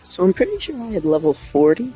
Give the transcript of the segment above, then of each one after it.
So I'm pretty sure I had level 40.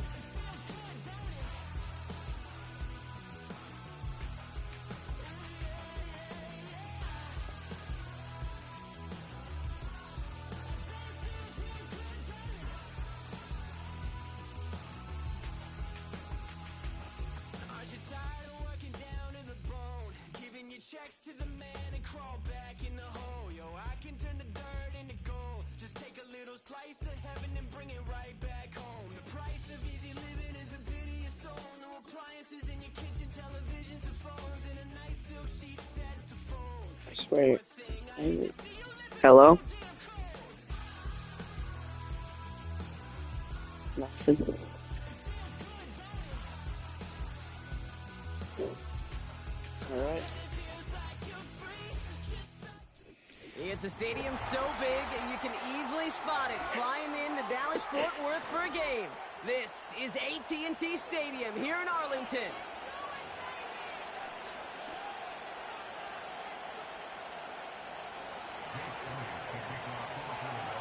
I swear. Hello? Nothing. Alright. It's a stadium so big you can easily spot it flying in to Dallas-Fort Worth for a game. This is AT&T Stadium here in Arlington.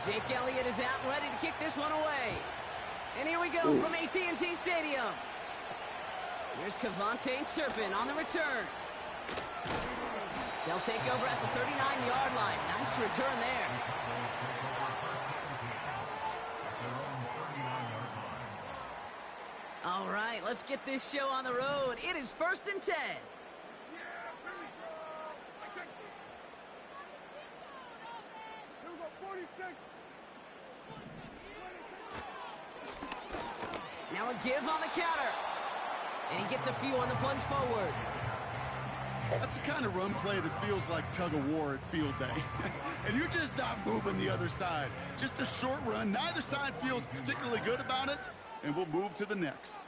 Jake Elliott is out ready to kick this one away. And here we go from AT&T Stadium. Here's Kevontae Turpin on the return. They'll take over at the 39-yard line. Nice return there. All right, let's get this show on the road. It is 1st and 10. Now a give on the counter. And he gets a few on the plunge forward. That's the kind of run play that feels like tug-of-war at field day. And you're just not moving the other side. Just a short run. Neither side feels particularly good about it. And we'll move to the next.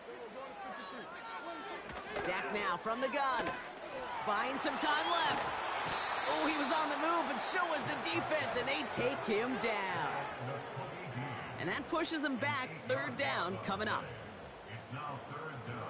Dak now from the gun. Buying some time left. Oh, he was on the move, but so was the defense, and they take him down. And that pushes them back. 3rd down coming up. It's now 3rd down.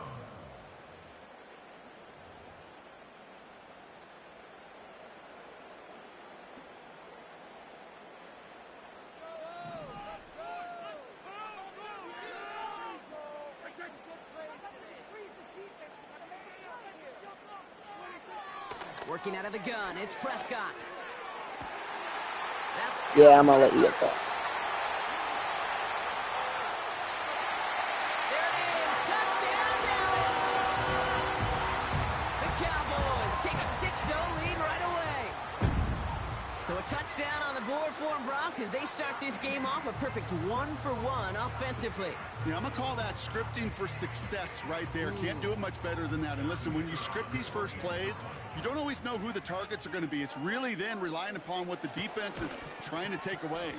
Working out of the gun, it's Prescott. That's Yeah, I'm gonna let you get that. There it is, touchdown Dallas! The Cowboys take a 6-0 lead right away. So a touchdown on the board for them, Brock, as they start this game off a perfect 1-for-1 offensively. Yeah, I'm going to call that scripting for success right there. Can't do it much better than that. And listen, when you script these first plays, you don't always know who the targets are going to be. It's really then relying upon what the defense is trying to take away.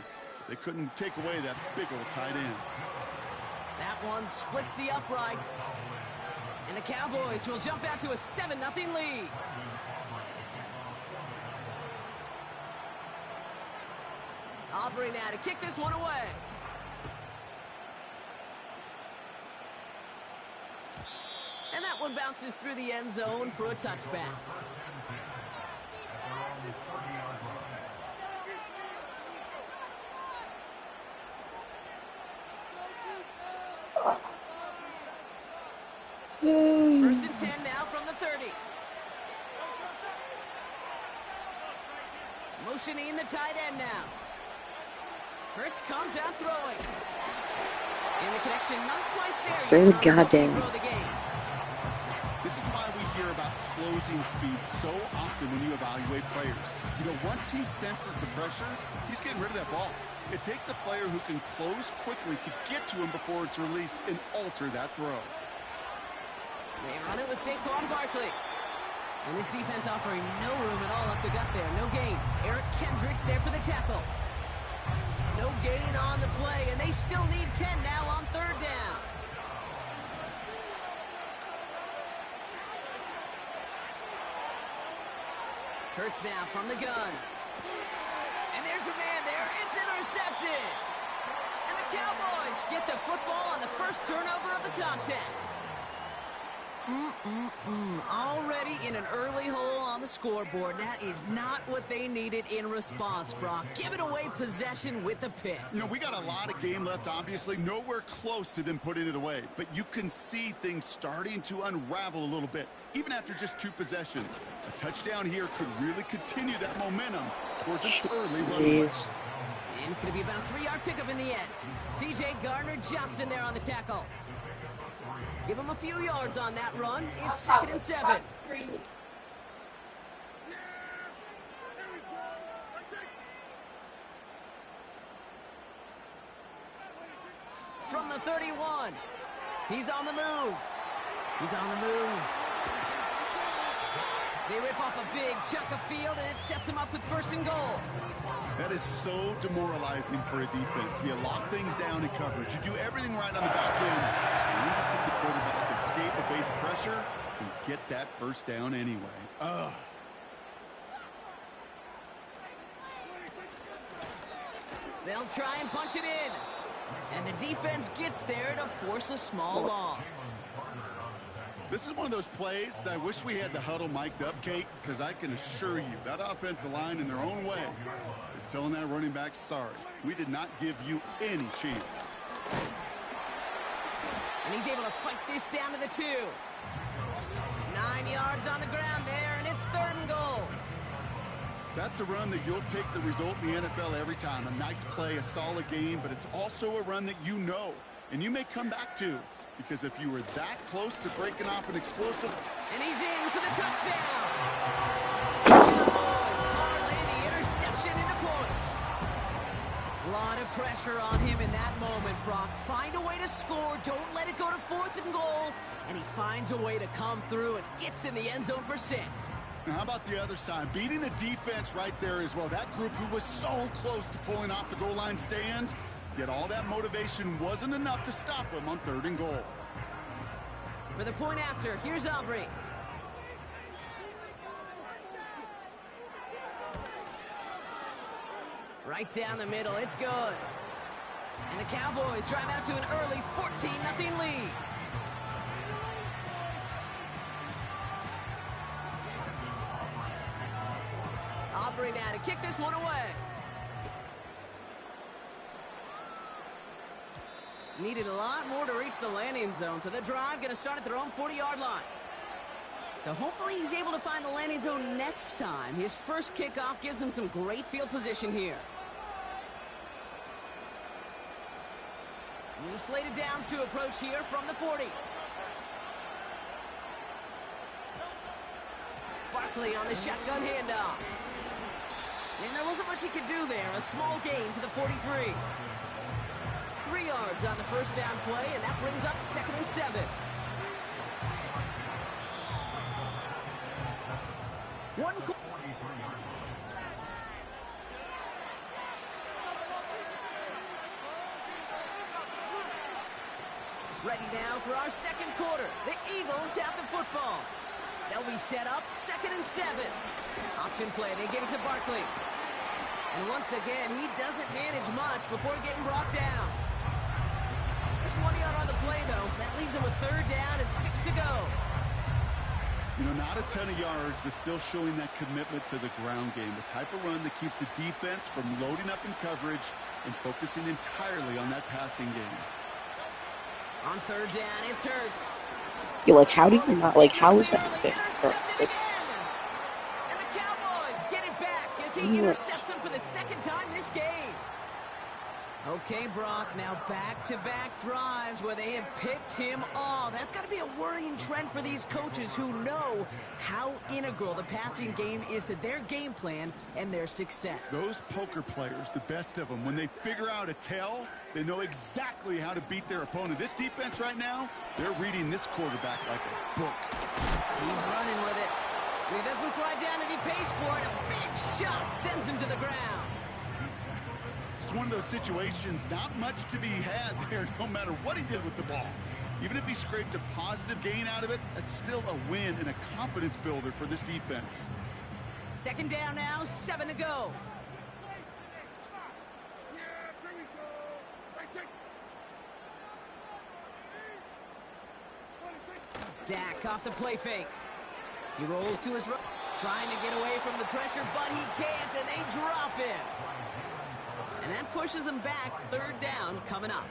They couldn't take away that big old tight end. That one splits the uprights. And the Cowboys will jump out to a 7-0 lead. Aubrey now to kick this one away. And that one bounces through the end zone for a touchback. First and 10 now from the 30. Motioning the tight end now. Hurts comes out throwing. And the connection not quite there. Say the goddamn. This is why we hear about closing speed so often when you evaluate players. You know, once he senses the pressure, he's getting rid of that ball. It takes a player who can close quickly to get to him before it's released and alter that throw. They run it with Saquon Barkley. And this defense offering no room at all up the gut there. No gain. Eric Kendricks there for the tackle. No gain on the play, and they still need 10 now on 3rd down. Hurts now from the gun. And there's a man there. It's intercepted. And the Cowboys get the football on the first turnover of the contest. Already in an early hole on the scoreboard. That is not what they needed in response, Brock. Giving away possession with a pick. You know, we got a lot of game left, obviously. Nowhere close to them putting it away. But you can see things starting to unravel a little bit, even after just 2 possessions. A touchdown here could really continue that momentum towards an early runaway. And it's going to be about a 3-yard pickup in the end. C.J. Gardner-Johnson there on the tackle. Give him a few yards on that run. It's 2nd and 7. From the 31. He's on the move. He's on the move. They rip off a big chunk of field, and it sets him up with 1st and goal. That is so demoralizing for a defense. You lock things down in coverage. You do everything right on the back end. You need to see the quarterback escape, evade the pressure, and get that 1st down anyway. Ugh. They'll try and punch it in. And the defense gets there to force a small loss. This is one of those plays that I wish we had the huddle mic'd up, Kate, because I can assure you that offensive line in their own way is telling that running back, sorry, we did not give you any chance. And he's able to fight this down to the 2. 9 yards on the ground there, and it's 3rd and goal. That's a run that you'll take the result in the NFL every time. A nice play, a solid game, but it's also a run that you know, and you may come back to. Because if you were that close to breaking off an explosive... And he's in for the touchdown. Cowboys parlay the interception into points. A lot of pressure on him in that moment, Brock. Find a way to score. Don't let it go to 4th and goal. And he finds a way to come through and gets in the end zone for 6. Now, how about the other side? Beating a defense right there as well. That group who was so close to pulling off the goal line stand... Yet all that motivation wasn't enough to stop him on 3rd and goal. For the point after, here's Aubrey. Right down the middle, it's good. And the Cowboys drive out to an early 14-0 lead. Aubrey now to kick this one away. Needed a lot more to reach the landing zone, so the drive going to start at their own 40-yard line. So hopefully he's able to find the landing zone next time. His first kickoff gives him some great field position here. New slated downs to approach here from the 40. Barkley on the shotgun handoff. And there wasn't much he could do there. A small gain to the 43. 3 yards on the 1st down play, and that brings up 2nd and 7. Ready now for our 2nd quarter. The Eagles have the football. They'll be set up 2nd and 7. Option play, they give it to Barkley. And once again, he doesn't manage much before getting brought down. Just 1 yard on the play, though. That leaves him with 3rd down and 6 to go. You know, not a ton of yards, but still showing that commitment to the ground game. The type of run that keeps the defense from loading up in coverage and focusing entirely on that passing game. On 3rd down, it's Hurts. You're like, how do you not, like, how is that fit? Intercepted again! And the Cowboys get it back as he intercepts him for the 2nd time this game. Okay, Brock, now back-to-back drives where they have picked him off. That's got to be a worrying trend for these coaches who know how integral the passing game is to their game plan and their success. Those poker players, the best of them, when they figure out a tell, they know exactly how to beat their opponent. This defense right now, they're reading this quarterback like a book. He's running with it. He doesn't slide down and he pays for it. A big shot sends him to the ground. It's one of those situations, not much to be had there, no matter what he did with the ball. Even if he scraped a positive gain out of it, that's still a win and a confidence builder for this defense. 2nd down now, 7 to go. Dak off the play fake. He rolls to his right, trying to get away from the pressure, but he can't, and they drop him. And that pushes them back. Third down coming up.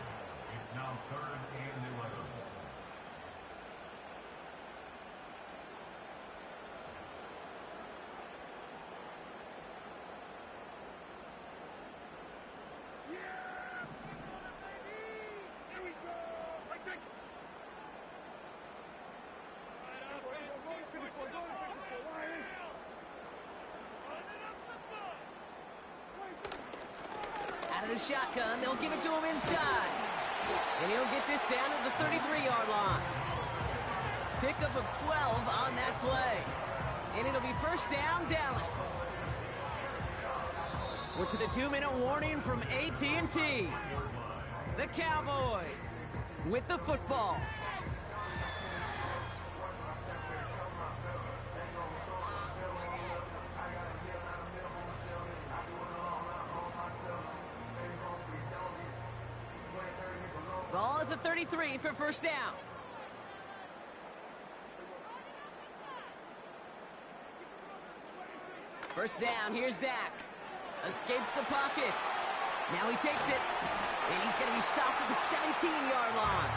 It's now 3rd and 11. Out of the shotgun, they'll give it to him inside. And he'll get this down to the 33-yard line. Pickup of 12 on that play. And it'll be first down, Dallas. We're to the 2-minute warning from AT&T. The Cowboys with the football. Ball at the 33 for first down. First down, here's Dak. Escapes the pocket. Now he takes it. And he's going to be stopped at the 17-yard line.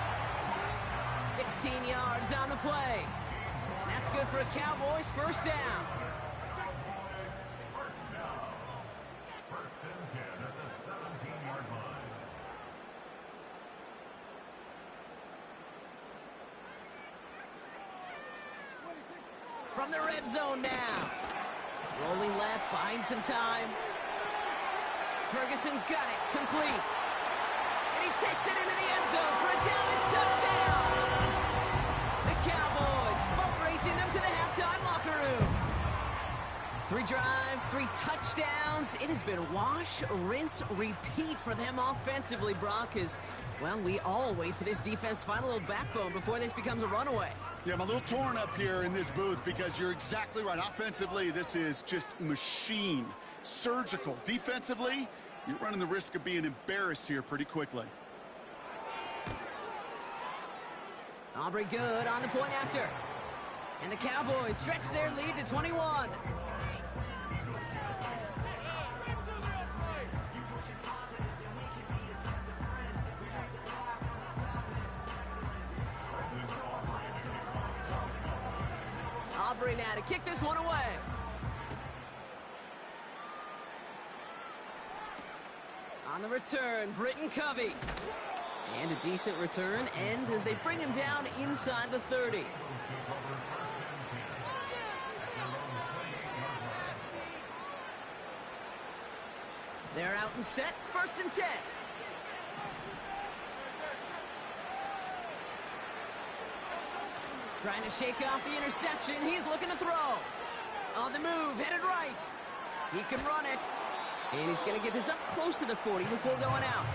16 yards on the play. And that's good for a Cowboys first down. First and 10 at the 17-yard line. From the red zone now. Rolling left, buying some time. Ferguson's got it, complete. And he takes it into the end zone for a Dallas touchdown. The Cowboys boat racing them to the halftime locker room. 3 drives, 3 touchdowns. It has been wash, rinse, repeat for them offensively, Brock, as, well, we all wait for this defense to find a little backbone before this becomes a runaway. Yeah, I'm a little torn up here in this booth because you're exactly right. Offensively, this is just machine. Surgical. Defensively, you're running the risk of being embarrassed here pretty quickly. Aubrey good on the point after. And the Cowboys stretch their lead to 21. Aubrey now to kick this one away. On the return, Britton Covey. And a decent return ends as they bring him down inside the 30. They're out and set, first and 10. Trying to shake off the interception. He's looking to throw. On the move, headed right. He can run it. And he's going to get this up close to the 40 before going out.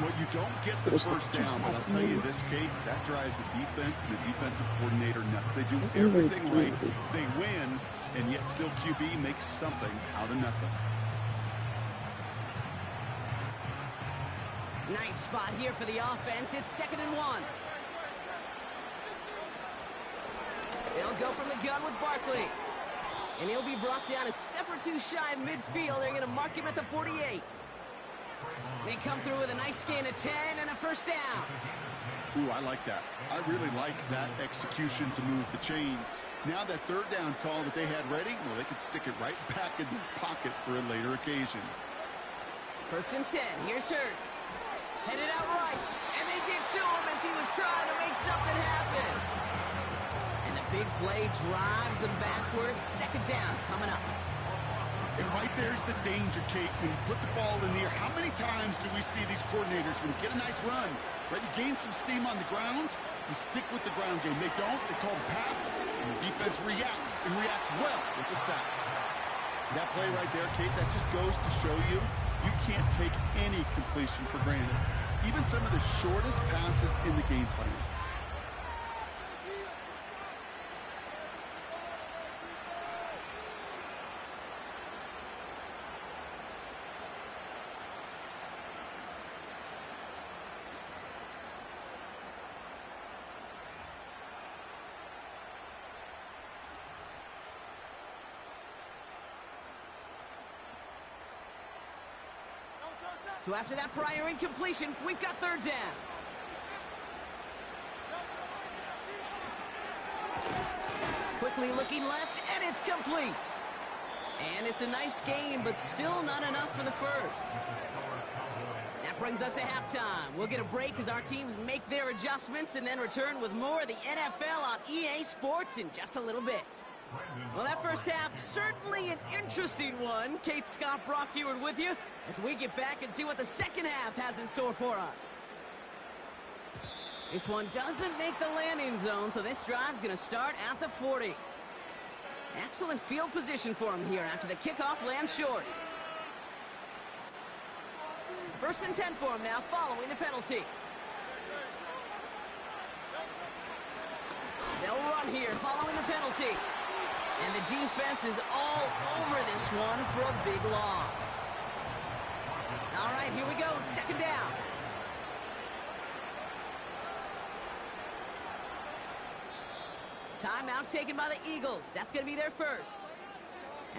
Well, you don't get the first down, but I'll tell you this, Kate, that drives the defense and the defensive coordinator nuts. They do everything right. They win, and yet still QB makes something out of nothing. Nice spot here for the offense. It's 2nd and 1. They'll go from the gun with Barkley. And he'll be brought down a step or two shy of midfield. They're going to mark him at the 48. They come through with a nice gain of 10 and a first down. Ooh, I like that. I really like that execution to move the chains. Now that third down call that they had ready, well, they could stick it right back in their pocket for a later occasion. First and 10. Here's Hurts. Headed out right. And they get to him as he was trying to make something happen. And the big play drives them backwards. 2nd down coming up. And right there's the danger, Kate. When you put the ball in the air, how many times do we see these coordinators, when you get a nice run, right, you gain some steam on the ground, you stick with the ground game. They don't, they call the pass, and the defense reacts, and reacts well with the sack. That play right there, Kate, that just goes to show you, you can't take any completion for granted. Even some of the shortest passes in the game plan. So after that prior incompletion, we've got third down. Quickly looking left, and it's complete. And it's a nice game, but still not enough for the first. That brings us to halftime. We'll get a break as our teams make their adjustments and then return with more of the NFL on EA Sports in just a little bit. Well, that first half, certainly an interesting one. Kate, Scott, Brock Eward with you as we get back and see what the second half has in store for us. This one doesn't make the landing zone, so this drive's going to start at the 40. Excellent field position for him here after the kickoff lands short. First and 10 for him now following the penalty. They'll run here following the penalty. And the defense is all over this one for a big loss. All right, here we go. Second down. Timeout taken by the Eagles. That's going to be their first.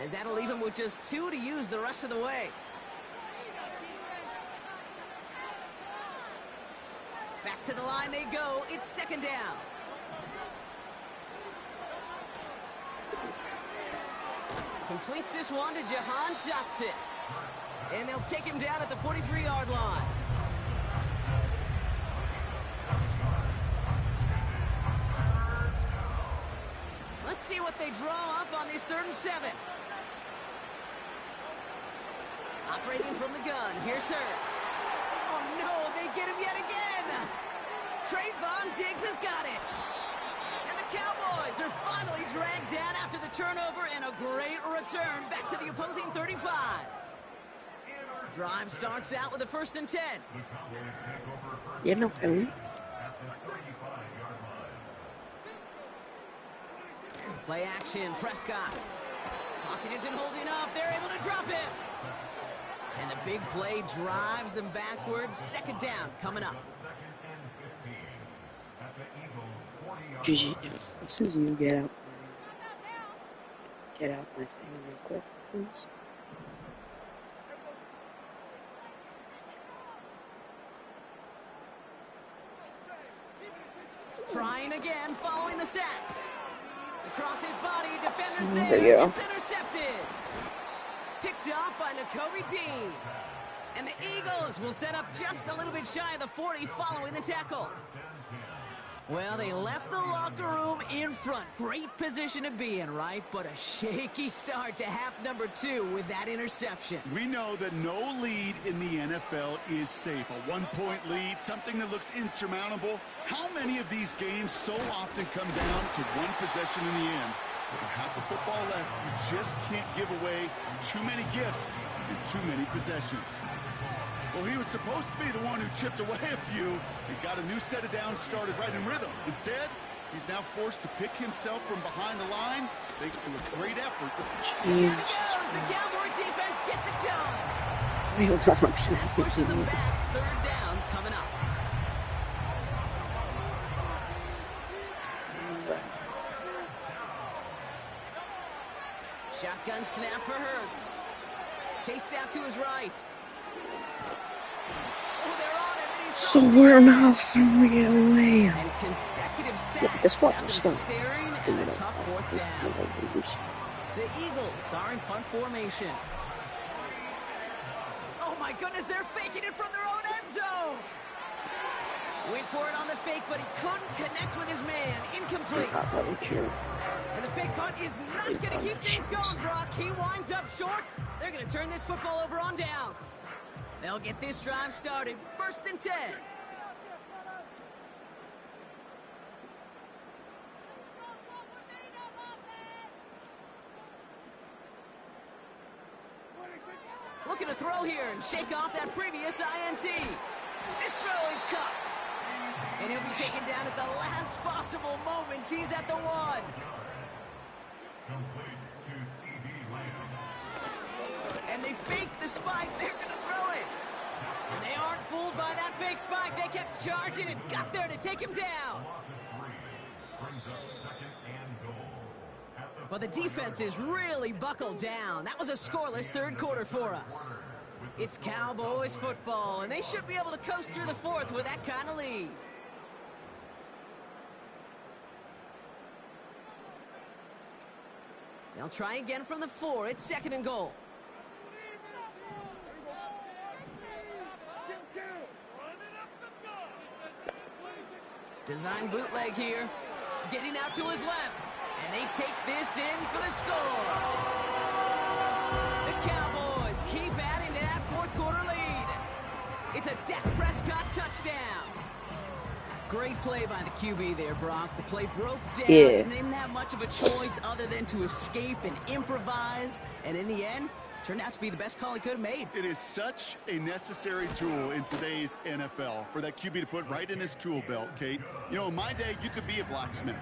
As that'll leave them with just 2 to use the rest of the way. Back to the line they go. It's second down. Completes this one to Jahan Johnson. And they'll take him down at the 43-yard line. Let's see what they draw up on this 3rd and 7. Operating from the gun. Here's Hurts. Oh, no, they get him yet again. Trayvon Diggs has got it. And the Cowboys are finally dragged down after the turnover and a great return back to the opposing 35. Drive starts out with a 1st and 10. You know him. Play action, Prescott. Pocket isn't holding up. They're able to drop him. And the big play drives them backwards. Second down coming up. Gigi, this is you. Get out my thing real quick, please. Trying again, following the sack. Across his body, defenders There you there. go. It's intercepted. Picked up by Nakobe Dean. And the Eagles will set up just a little bit shy of the 40 following the tackle. Well, they left the locker room in front. Great position to be in, right? But a shaky start to half number 2 with that interception. We know that no lead in the NFL is safe. A 1-point lead, something that looks insurmountable. How many of these games so often come down to one possession in the end? With a half of football left, you just can't give away too many gifts and too many possessions. Well, he was supposed to be the one who chipped away a few and got a new set of downs started right in rhythm. Instead, he's now forced to pick himself from behind the line thanks to a great effort. Here he goes. The Cowboy defense gets it done. Pushes them back. Third down coming up. Shotgun snap for Hurts. Chased out to his right. Oh, they're on him, and he's Somewhere enough to get away. and consecutive sacks this one have was them done. staring at a tough 4th down. The Eagles are in punt formation. Oh my goodness, they're faking it from their own end zone. Went for it on the fake, but he couldn't connect with his man. Incomplete. And the fake punt is not going to keep things going, Brock. He winds up short. They're going to turn this football over on downs. They'll get this drive started. 1st and 10. Looking to throw here and shake off that previous INT. This throw is caught. And he'll be taken down at the last possible moment. He's at the 1. And they fake the spike. They're going to throw it. And they aren't fooled by that fake spike. They kept charging and got there to take him down. But the defense is really buckled down. That was a scoreless 3rd quarter for us. It's Cowboys football, and they should be able to coast through the fourth with that kind of lead. They'll try again from the 4. It's 2nd and goal. Design bootleg here. Getting out to his left. And they take this in for the score. The Cowboys keep adding to that fourth quarter lead. It's a Dak Prescott touchdown. Great play by the QB there, Brock. The play broke down and didn't have much of a choice other than to escape and improvise. And in the end, turned out to be the best call he could have made. It is such a necessary tool in today's NFL for that QB to put right in his tool belt, Kate. You know, in my day, you could be a blacksmith,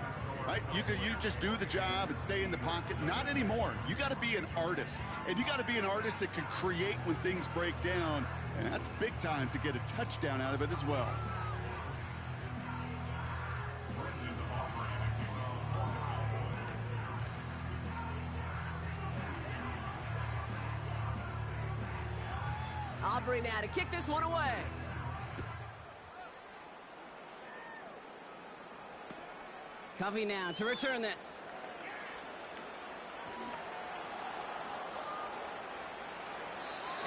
right? You just do the job and stay in the pocket. Not anymore. You got to be an artist, and you got to be an artist that can create when things break down, and that's big time to get a touchdown out of it as well. Aubrey now to kick this one away. Covey now to return this.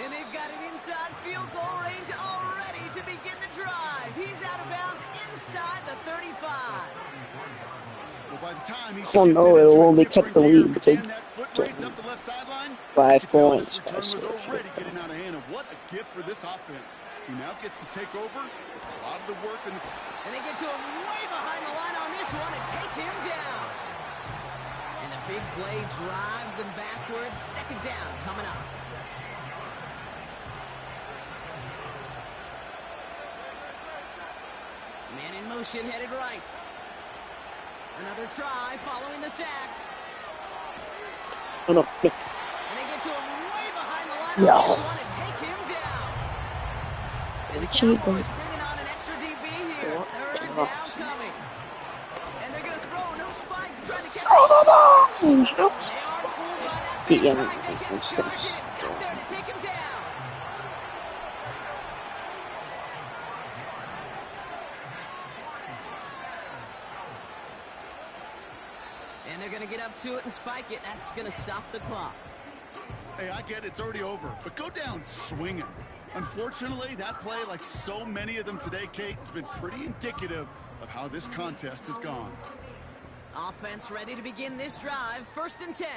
And they've got it inside field goal range already to begin the drive. He's out of bounds inside the 35. Well, by the time he Oh no, it will only cut the lead to 5 points. Was already getting out of hand. And what a gift for this offense. He now gets to take over a lot of the work. And they get to him way behind the line on this one and take him down. And the big play drives them backwards. 2nd down coming up. Man in motion, headed right. Another try following the sack. Oh no. And they get to him way behind the line on this one and take him down. And the Cowboys bringing on an extra DB here. 3rd down coming. And they're going to throw. No spike. Trying to catch Throw the ball! They are fooled by that face line. They can charge it. Got there to take him down. And they're going to get up to it and spike it. That's going to stop the clock. Hey, I get it. It's already over. But go down swinging. Unfortunately, that play, like so many of them today, Kate, has been pretty indicative of how this contest has gone. Offense ready to begin this drive. 1st and 10.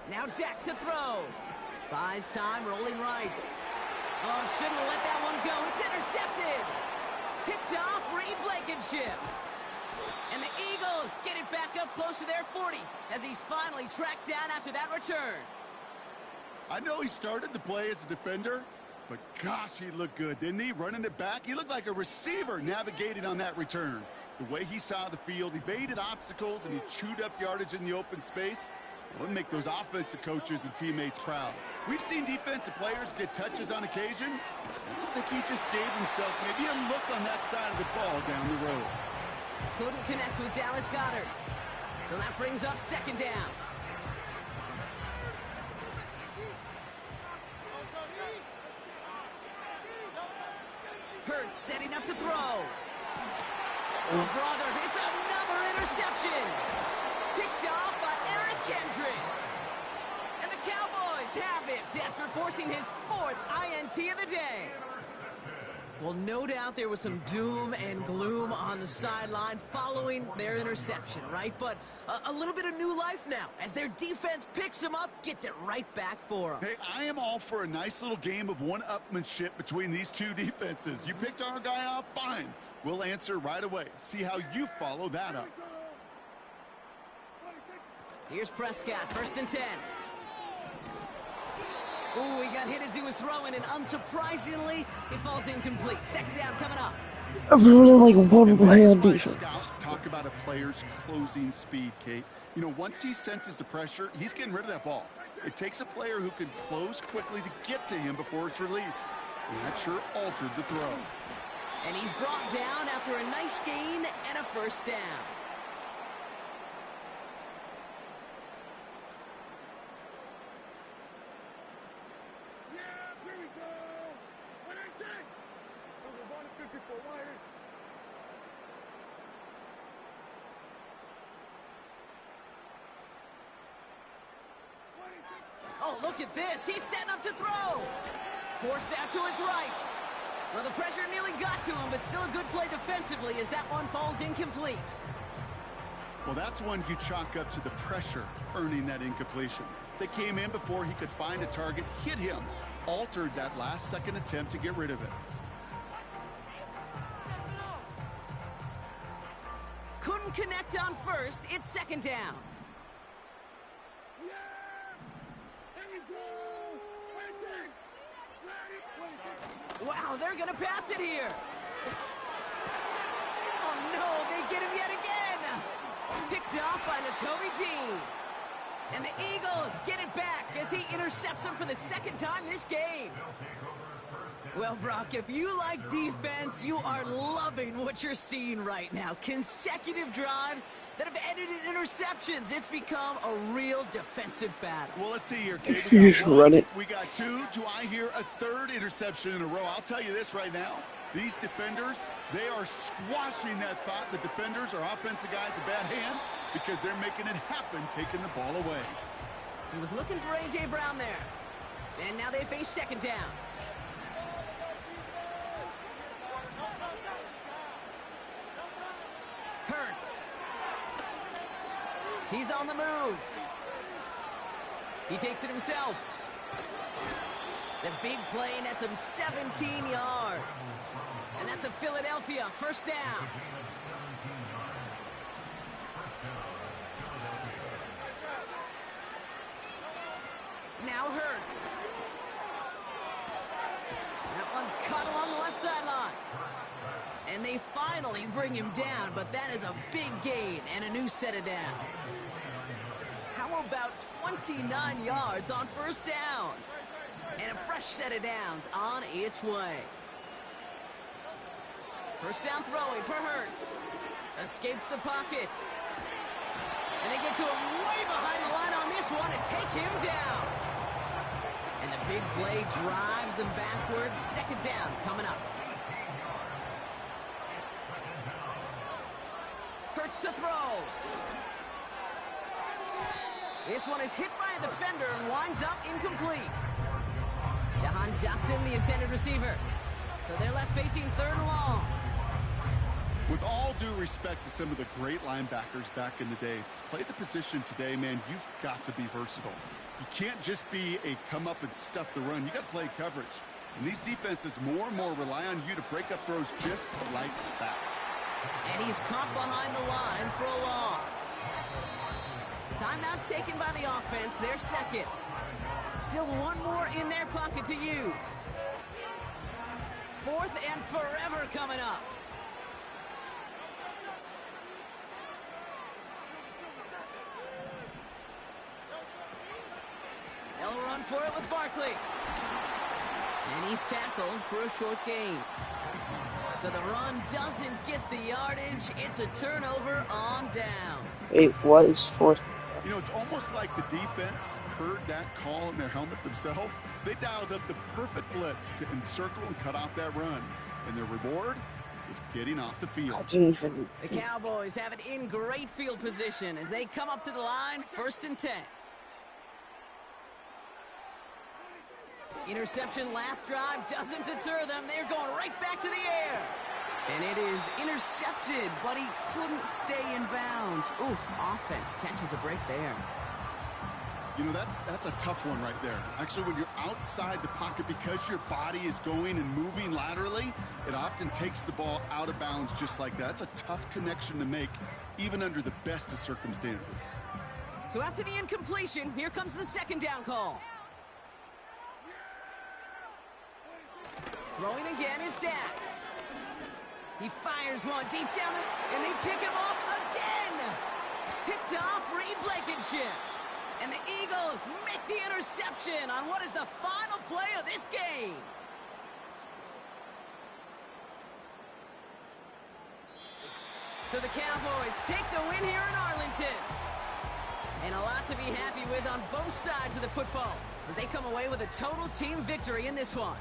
Now Dak to throw. Buys time, rolling right. Oh, shouldn't have let that one go. It's intercepted. Picked off, Reed Blankenship. And the Eagles get it back up close to their 40 as he's finally tracked down after that return. I know he started the play as a defender, but gosh, he looked good, didn't he? Running it back, he looked like a receiver navigating on that return. The way he saw the field, evaded obstacles, and he chewed up yardage in the open space. It would make those offensive coaches and teammates proud. We've seen defensive players get touches on occasion. I think he just gave himself maybe a look on that side of the ball down the road. Couldn't connect with Dallas Goedert. So that brings up 2nd down. Hurts setting up to throw. Oh, brother, it's another interception. Picked off by Eric Kendricks. And the Cowboys have it after forcing his 4th INT of the day. Well, no doubt there was some doom and gloom on the sideline following their interception, right? But a little bit of new life now as their defense picks them up, gets it right back for them. Hey, I am all for a nice little game of one-upmanship between these two defenses. You picked our guy off, fine. We'll answer right away. See how you follow that up. Here's Prescott, 1st and 10. Ooh, he got hit as he was throwing, and unsurprisingly, he falls incomplete. 2nd down coming up. I've really like one play on defense. Scouts talk about a player's closing speed, Kate. You know, once he senses the pressure, he's getting rid of that ball. It takes a player who can close quickly to get to him before it's released. And that sure altered the throw. And he's brought down after a nice gain and a 1st down. Oh, look at this. He's setting up to throw. Forced out to his right. Well, the pressure nearly got to him, but still a good play defensively as that one falls incomplete. Well, that's one you chalk up to the pressure earning that incompletion. They came in before he could find a target, hit him, altered that last-second attempt to get rid of it. Couldn't connect on first. It's second down. Wow, they're going to pass it here. Oh, no, they get him yet again. Picked off by Nakobe Dean. And the Eagles get it back as he intercepts him for the second time this game. Well, Brock, if you like defense, you are loving what you're seeing right now. Consecutive drives that have ended in interceptions. It's become a real defensive battle. Well, let's see here, Kate. You should run it. We got two. Do I hear a third interception in a row? I'll tell you this right now. These defenders, they are squashing that thought. The defenders are offensive guys in bad hands because they're making it happen, taking the ball away. He was looking for A.J. Brown there. And now they face second down. Hurts. He's on the move. He takes it himself. The big play nets him 17 yards. And that's a Philadelphia first down. Now Hurts. That one's cut along the left sideline. And they finally bring him down, but that is a big gain and a new set of downs. How about 29 yards on first down? And a fresh set of downs on its way. First down throwing for Hurts. Escapes the pocket. And they get to him way behind the line on this one and take him down. And the big play drives them backwards. Second down coming up. Hurts to throw. This one is hit by a defender and winds up incomplete. Jahan Dotson, the intended receiver. So they're left facing third and long. With all due respect to some of the great linebackers back in the day, to play the position today, man, you've got to be versatile. You can't just be a come up and stuff the run. You got to play coverage. And these defenses more and more rely on you to break up throws just like that. And he's caught behind the line for a loss. Timeout taken by the offense, their second. Still one more in their pocket to use. Fourth and forever coming up. They'll run for it with Barkley. And he's tackled for a short gain. So the run doesn't get the yardage. It's a turnover on down. Wait, what is fourth? You know, it's almost like the defense heard that call in their helmet themselves. They dialed up the perfect blitz to encircle and cut off that run. And their reward is getting off the field. The Cowboys have it in great field position as they come up to the line, 1st and 10. Interception last drive doesn't deter them. They're going right back to the air. And it is intercepted, but he couldn't stay in bounds. Ooh, offense catches a break there. You know, that's a tough one right there. Actually, when you're outside the pocket, because your body is going and moving laterally, it often takes the ball out of bounds just like that. It's a tough connection to make, even under the best of circumstances. So after the incompletion, here comes the second down call. Throwing again is Dak. He fires one deep down, and they pick him off again. Picked off Reed Blankenship. And the Eagles make the interception on what is the final play of this game. So the Cowboys take the win here in Arlington. And a lot to be happy with on both sides of the football as they come away with a total team victory in this one.